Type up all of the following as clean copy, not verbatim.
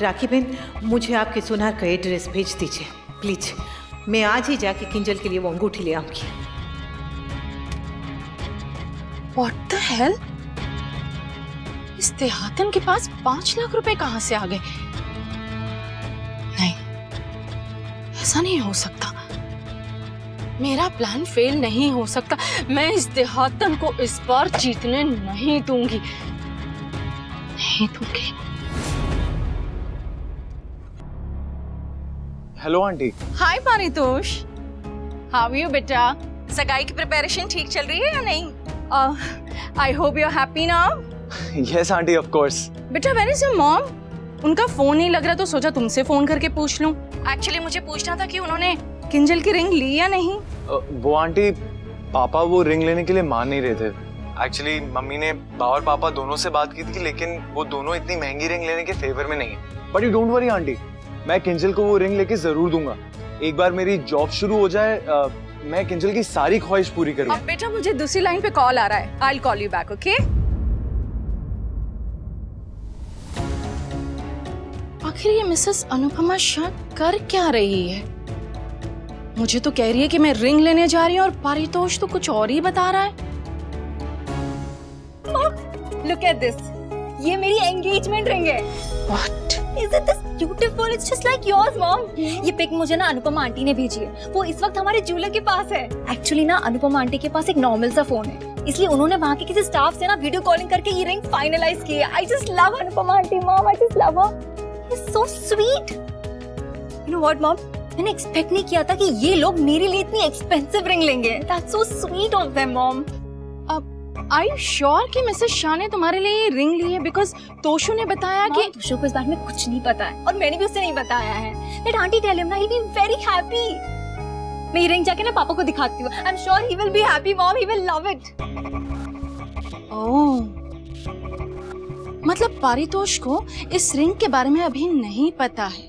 राखी बहन, मुझे आपके सुनार का एड्रेस भेज दीजिए प्लीज। मैं आज ही जाके किंजल के लिए वो अंगूठी ले आऊंगी। What the hell? इस देहातन के पास 5 लाख रुपए कहां से आ गए? नहीं, ऐसा नहीं हो सकता। मेरा प्लान फेल नहीं हो सकता। मैं इस देहातन को इस बार जीतने नहीं दूंगी, नहीं दूंगी। Hello aunty. Hi Paritosh, how are you बेटा? सगाई की प्रिपरेशन ठीक चल रही है या नहीं? I hope you are happy now. Yes aunty, of course. बेटा वेयर इज योर मॉम? उनका फोन नहीं लग रहा तो सोचा तुमसे फोन करके पूछ लूं। एक्चुअली मुझे पूछना था कि उन्होंने किंजल की रिंग ली या नहीं। वो आंटी, पापा वो रिंग लेने के लिए मान नहीं रहे थे। एक्चुअली मम्मी ने और पापा दोनों से बात की थी, लेकिन वो दोनों इतनी महंगी रिंग लेने के फेवर में नहीं है। But you don't worry aunty, मैं किंजल को वो रिंग लेके जरूर दूंगा। एक बार मेरी जॉब शुरू हो जाए, मैं किंजल की सारी ख्वाहिश पूरी करूंगा। अब बेटा मुझे दूसरी लाइन पे कॉल आ रहा है, I will call you back, okay? आखिर ये मिसेस अनुपमा शाह कर क्या रही है? मुझे तो कह रही है कि मैं रिंग लेने जा रही हूँ और पारितोष तो कुछ और ही बता रहा है। Look at this. ये मेरी एंगेजमेंट रिंग है। What? Is it this beautiful? It's just like yours, mom. ये पिक मुझे ना अनुपमा आंटी ने भेजी है। वो इस वक्त हमारे ज्वेलर के पास है। एक्चुअली ना अनुपमा आंटी के पास एक नॉर्मल सा फोन है, इसलिए उन्होंने वहाँ के किसी स्टाफ से ना वीडियो कॉलिंग करके ये रिंग फाइनलाइज की है। I just love Anupama aunty, mom. I just love her. It's so sweet. You know what, mom? मैंने एक्सपेक्ट नहीं किया था कि ये लोग मेरे लिए इतनी एक्सपेंसिव रिंग लेंगे। That's so sweet of them, mom. Are you sure कि मिसेस शाह ने तुम्हारे लिए ये रिंग ली है? बिकॉज तोशु ने बताया कि तोशु को इस बारे में कुछ नहीं पता है और मैंने भी उसे नहीं बताया है। Let auntie tell him ना, he'll be very happy. मैं ये रिंग जाके ना पापा को दिखाती हूँ। I'm sure he will be happy, mom. He will love it. ओह, मतलब पारितोष को इस रिंग के बारे में अभी नहीं पता है।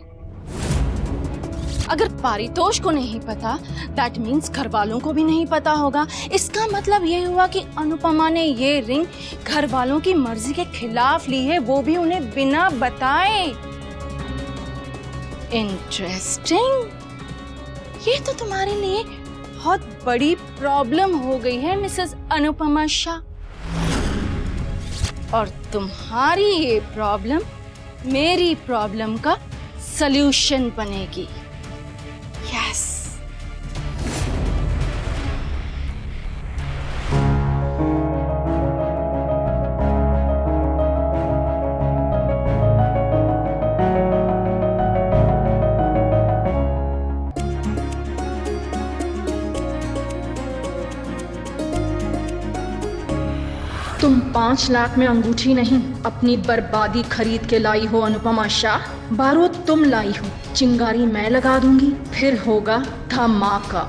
अगर पारितोष को नहीं पता, दैट मीन्स घर वालों को भी नहीं पता होगा। इसका मतलब ये हुआ कि अनुपमा ने ये रिंग घर वालों की मर्जी के खिलाफ ली है, वो भी उन्हें बिना बताए। इंटरेस्टिंग। ये तो तुम्हारे लिए बहुत बड़ी प्रॉब्लम हो गई है मिसेस अनुपमा शाह, और तुम्हारी ये प्रॉब्लम मेरी प्रॉब्लम का सल्यूशन बनेगी। यस। तुम 5 लाख में अंगूठी नहीं, अपनी बर्बादी खरीद के लाई हो अनुपमा शाह। बारूद तुम लाई हो, चिंगारी मैं लगा दूंगी, फिर होगा धमाका।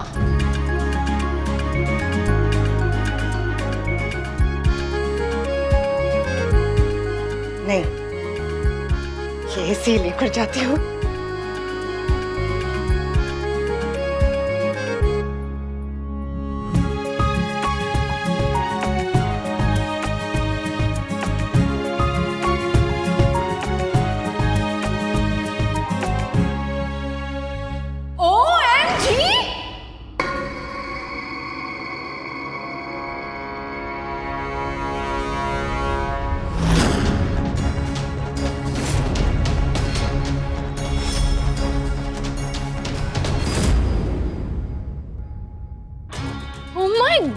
नहीं, ये ऐसे ही लेकर जाती हूँ।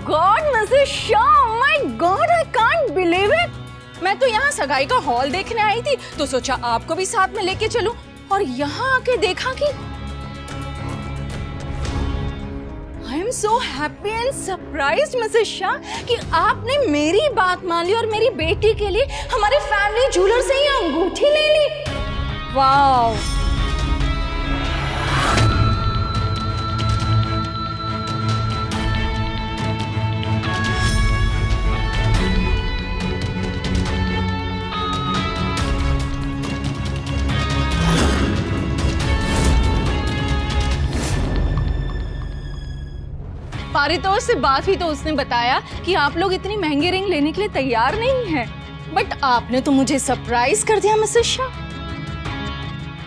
God, Mrs. Shah, oh my God, I can't believe it. मैं तो यहाँ सगाई का हॉल देखने आई थी, तो सोचा आपको भी साथ में लेके चलूं, और यहाँ आके देखा कि I am so happy and surprised, Mrs. Shah, कि आपने मेरी बात मान ली और मेरी बेटी के लिए हमारे फैमिली ज्वेलर से ही अंगूठी ले ली। वाओ! पारितोष से बात हुई तो उसने बताया कि आप लोग इतनी महंगी रिंग लेने के लिए तैयार नहीं हैं, बट आपने तो मुझे सरप्राइज कर दिया Mrs Shah.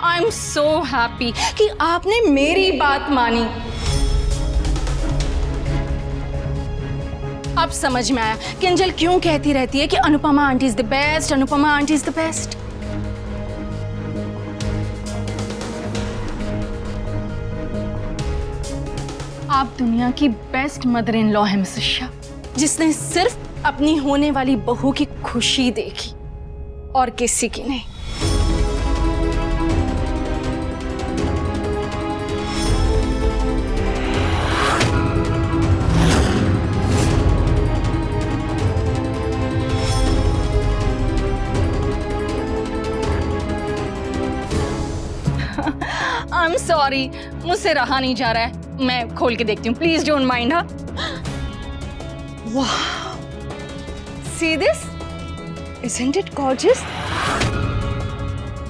I am so happy कि आपने मेरी बात मानी। अब समझ में आया किंजल क्यों कहती रहती है कि Anupama aunty is the best, Anupama aunty is the best. आप दुनिया की बेस्ट मदर इन लॉ है मिसेस शाह, जिसने सिर्फ अपनी होने वाली बहू की खुशी देखी और किसी की नहीं। आई एम सॉरी, मुझसे रहा नहीं जा रहा है, मैं खोल के देखती हूँ, प्लीज डोंट माइंड। हाँ, वाह, see this, isn't it gorgeous?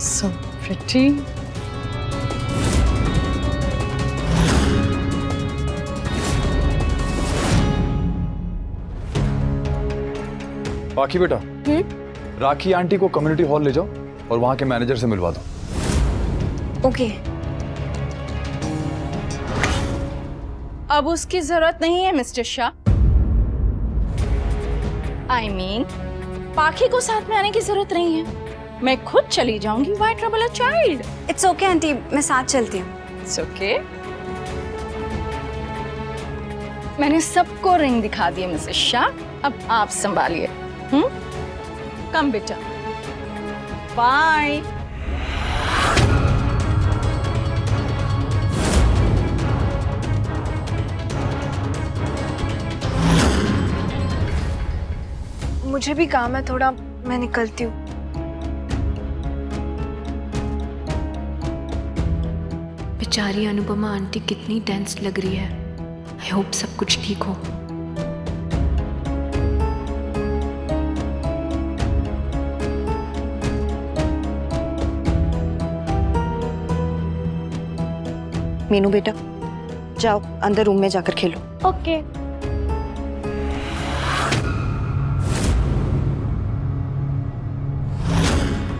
So pretty. बाकी बेटा, राखी आंटी को कम्युनिटी हॉल ले जाओ और वहां के मैनेजर से मिलवा दो। ओके। अब उसकी जरूरत नहीं है मिस्टर शाह। I mean, पाखी को साथ में आने की जरूरत नहीं है, मैं खुद चली जाऊंगी। Why trouble a child? It's okay aunty, मैं साथ चलती हूँ। It's okay. मैंने सबको रिंग दिखा दी है मिसेस शाह, अब आप संभालिए। कम बेटा, बाय। मुझे भी काम है थोड़ा, मैं निकलती हूँ। बेचारी अनुपमा आंटी कितनी टेंस लग रही है। आई होप सब कुछ ठीक हो। मीनू बेटा, जाओ अंदर रूम में जाकर खेलो। ओके।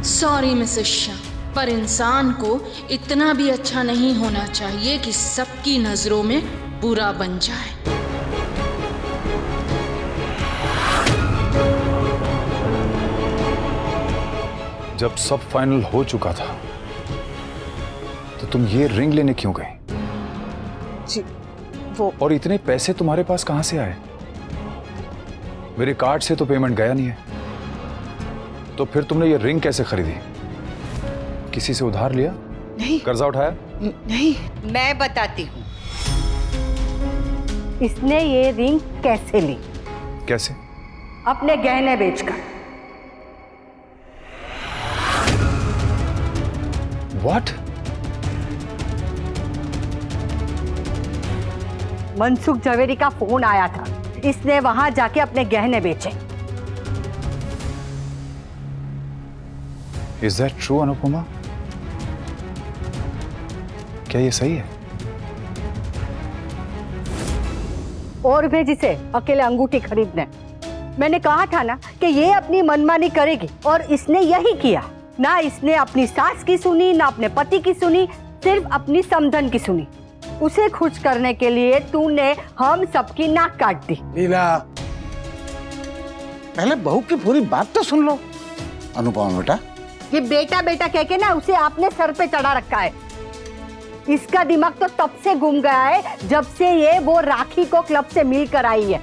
सॉरी मिसेस शाह, पर इंसान को इतना भी अच्छा नहीं होना चाहिए कि सबकी नजरों में बुरा बन जाए। जब सब फाइनल हो चुका था तो तुम ये रिंग लेने क्यों गए? जी वो, और इतने पैसे तुम्हारे पास कहां से आए? मेरे कार्ड से तो पेमेंट गया नहीं है, तो फिर तुमने ये रिंग कैसे खरीदी? किसी से उधार लिया? नहीं कर्जा उठाया? नहीं, मैं बताती हूँ इसने ये रिंग कैसे ली। कैसे? अपने गहने बेचकर। व्हाट? मनसुख जवेरी का फोन आया था, इसने वहां जाके अपने गहने बेचे। Is that true Anupama? क्या ये सही है? और भेज इसे अकेले अंगूठी खरीदने। मैंने कहा था ना कि ये अपनी मनमानी करेगी, और इसने यही किया। ना इसने अपनी सास की सुनी, ना अपने पति की सुनी, सिर्फ अपनी समधन की सुनी। उसे खुश करने के लिए तूने हम सबकी नाक काट दी। लीला, पहले बहू की पूरी बात तो सुन लो। अनुपमा बेटा, ये बेटा बेटा कह के ना उसे आपने सर पे चढ़ा रखा है। इसका दिमाग तो तब से घूम गया है जब से ये वो राखी को क्लब से मिल कर आई है।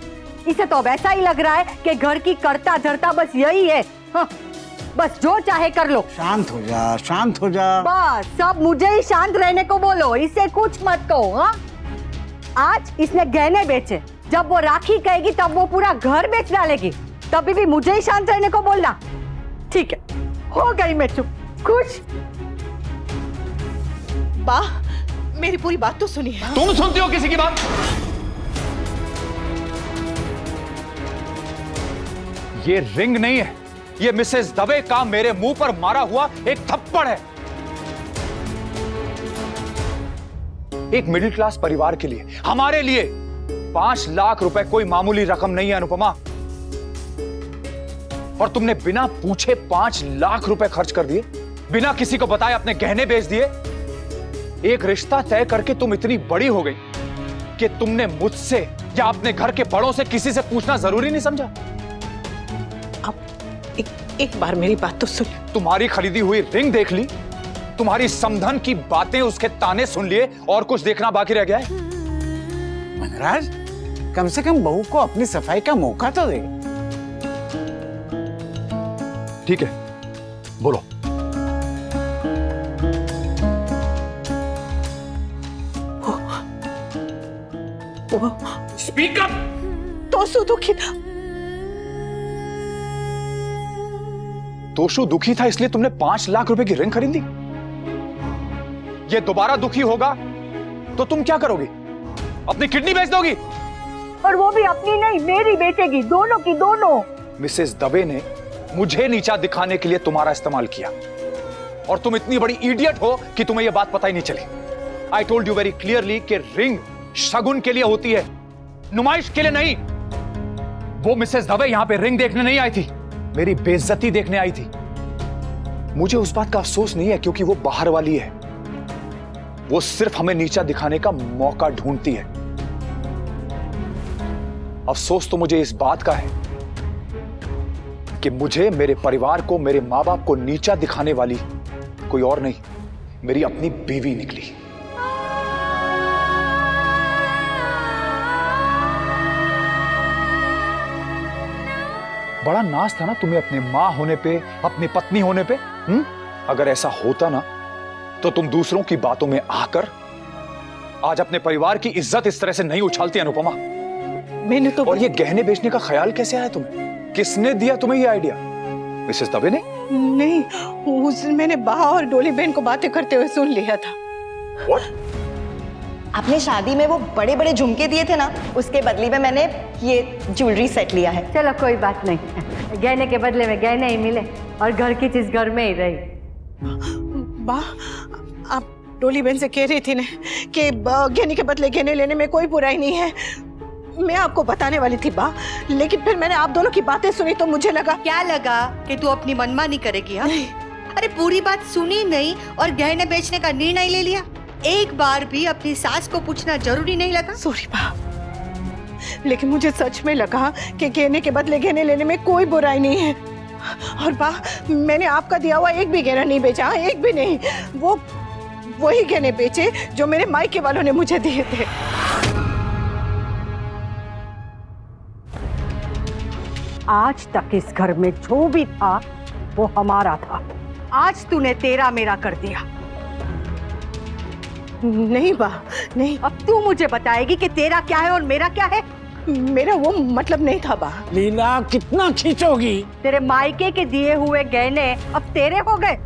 इसे तो अब ऐसा ही लग रहा है कि घर की करता धरता बस यही है। हाँ, बस जो चाहे कर लो। शांत हो जा, शांत हो जा। बस सब मुझे ही शांत रहने को बोलो, इसे कुछ मत कहो। हाँ, आज इसने गहने बेचे, जब वो राखी कहेगी तब वो पूरा घर बेच डालेगी, तभी भी मुझे ही शांत रहने को बोलना। ठीक है, हो गई मैं चुप। खुश? बा, मेरी पूरी बात तो सुनिए। तुम सुनती हो किसी की बात? ये रिंग नहीं है, ये मिसेस दवे का मेरे मुंह पर मारा हुआ एक थप्पड़ है। एक मिडिल क्लास परिवार के लिए, हमारे लिए 5 लाख रुपए कोई मामूली रकम नहीं है अनुपमा। और तुमने बिना पूछे 5 लाख रुपए खर्च कर दिए बिना किसी को बताए अपने गहने बेच दिए। एक रिश्ता तय करके तुम इतनी बड़ी हो गई कि तुमने मुझसे या अपने घर के बड़ों से किसी से पूछना जरूरी नहीं समझा। अब एक बार मेरी बात तो सुन। तुम्हारी खरीदी हुई रिंग देख ली, तुम्हारी समधन की बातें, उसके ताने सुन लिए, और कुछ देखना बाकी रह गया है? मनराज, कम से कम बहू को अपनी सफाई का मौका तो दे। ठीक है, बोलो। Speak up. तोशु दुखी था। तोशु दुखी था इसलिए तुमने 5 लाख रुपए की रिंग खरीदी? ये दोबारा दुखी होगा तो तुम क्या करोगी? अपनी किडनी बेच दोगी? और वो भी अपनी नहीं, मेरी बेचेगी, दोनों की दोनों। मिसेस दवे ने मुझे नीचा दिखाने के लिए तुम्हारा इस्तेमाल किया, और तुम इतनी बड़ी इडियट हो कि तुम्हें यह बात पता ही नहीं चली। I told you very clearly कि रिंग शगुन के लिए होती है, नुमाइश के लिए नहीं। वो मिसेस दवे यहां पे रिंग देखने नहीं आई थी, मेरी बेइज्जती देखने आई थी। मुझे उस बात का अफसोस नहीं है क्योंकि वो बाहर वाली है, वो सिर्फ हमें नीचा दिखाने का मौका ढूंढती है। अफसोस तो मुझे इस बात का है कि मुझे, मेरे परिवार को, मेरे मां बाप को नीचा दिखाने वाली कोई और नहीं, मेरी अपनी बीवी निकली। बड़ा नाज था ना तुम्हें अपने मां होने पे, अपनी पत्नी होने पे। अगर ऐसा होता ना तो तुम दूसरों की बातों में आकर आज अपने परिवार की इज्जत इस तरह से नहीं उछालती अनुपमा। मैंने तो और ये गहने बेचने का ख्याल कैसे आया तुम्हें? किसने दिया तुम्हें ये आइडिया? मिसेस दवे ने? नहीं, उस दिन मैंने बा और डोली बहन को बातें करते हुए सुन लिया था। What? आपने शादी में वो बड़े बड़े झुमके दिए थे ना, उसके बदले में मैंने ये ज्वेलरी सेट लिया है। चलो कोई बात नहीं, गहने के बदले में गहने ही मिले और घर की चीज घर में ही रही। बा, आप डोली बहन से कह रही थी ना कि गहने के बदले गहने लेने में कोई बुराई नहीं है। मैं आपको बताने वाली थी बा, लेकिन फिर मैंने आप दोनों की बातें सुनी तो मुझे लगा। क्या लगा कि तू अपनी मनमानी करेगी? हाँ, अरे पूरी बात सुनी नहीं और गहने बेचने का निर्णय ले लिया। एक बार भी अपनी सास को पूछना जरूरी नहीं लगा? सॉरी बा, लेकिन मुझे सच में लगा कि गहने के बदले गहने लेने में कोई बुराई नहीं है। और बा, मैंने आपका दिया हुआ एक भी गहना नहीं बेचा, एक भी नहीं। वही गहने बेचे जो मेरे मायके वालों ने मुझे दिए थे। आज तक इस घर में जो भी था वो हमारा था, आज तूने तेरा मेरा कर दिया। नहीं बा, नहीं। अब तू मुझे बताएगी कि तेरा क्या है और मेरा क्या है? मेरा वो मतलब नहीं था बा। लीला, कितना खींचोगी? तेरे मायके के दिए हुए गहने अब तेरे हो गए।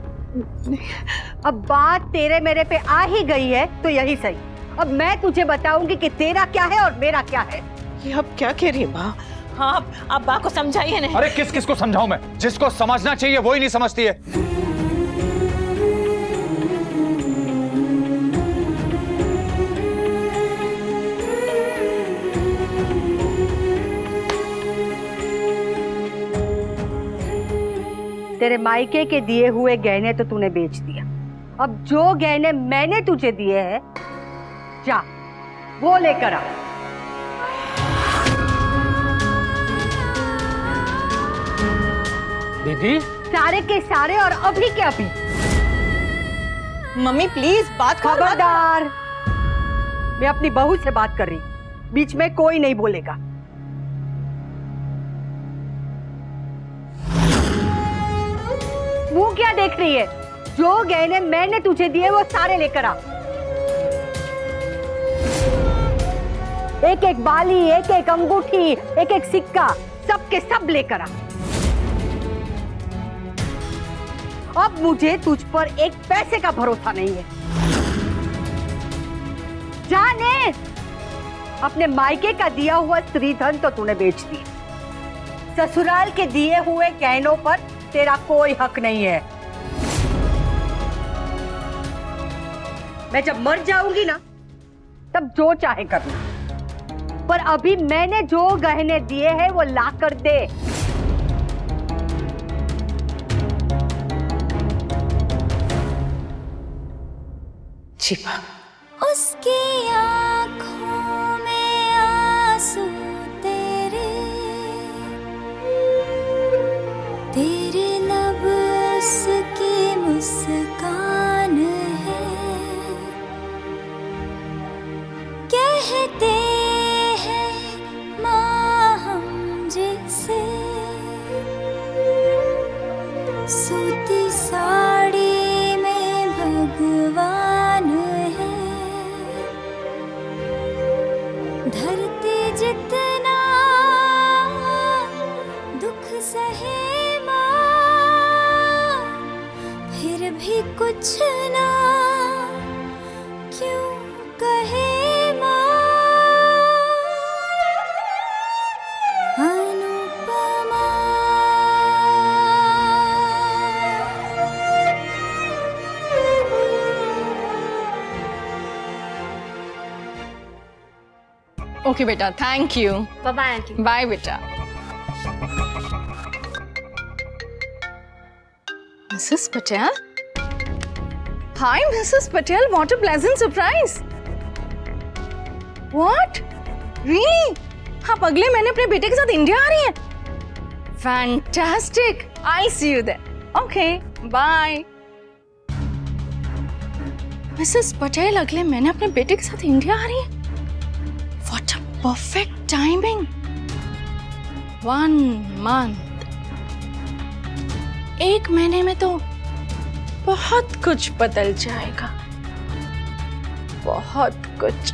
अब बात तेरे मेरे पे आ ही गई है तो यही सही। अब मैं तुझे बताऊंगी कि तेरा क्या है और मेरा क्या है। ये अब क्या कह रही है बा? हाँ, आप बा को समझाइए नहीं। अरे किस किस को समझाऊं मैं? जिसको समझना चाहिए वो ही नहीं समझती है। तेरे मायके के दिए हुए गहने तो तूने बेच दिया। अब जो गहने मैंने तुझे दिए हैं, जा वो लेकर आ। दीदी, सारे के सारे और अभी के अभी। मम्मी प्लीज बात खबरदार, मैं अपनी बहू से बात कर रही, बीच में कोई नहीं बोलेगा। मुंह क्या देख रही है? जो गहने मैंने तुझे दिए वो सारे लेकर आ। एक एक बाली, एक एक अंगूठी, एक एक सिक्का, सब के सब लेकर आ। अब मुझे तुझ पर एक पैसे का भरोसा नहीं है। जाने, अपने मायके का दिया हुआ स्त्रीधन तो तूने बेच दिया, ससुराल के दिए हुए गहनों पर तेरा कोई हक नहीं है। मैं जब मर जाऊंगी ना, तब जो चाहे करना, पर अभी मैंने जो गहने दिए हैं वो ला कर दे। शिवा, उसकी आँखों में आंसू तेरे, तेरे लब उसकी मुस्कान है, कहते हैं माँ हम जिसे, सूती साड़ी में भगवान है, धरती जितना दुख सहे माँ, फिर भी कुछ ना क्यों कहे माँ, अनुपमा। ओके बेटा, thank you. Bye bye aunty. Bye बेटा। Mrs Patel? Hi Mrs Patel, what a pleasant surprise. What? Really? आप अगले महीने अपने बेटे के साथ इंडिया आ रही हैं? Fantastic, I see you there. Okay, bye. Mrs Patel अगले महीने अपने बेटे के साथ इंडिया आ रही है? What a perfect timing. 1 month. 1 महीने में तो बहुत कुछ बदल जाएगा, बहुत कुछ।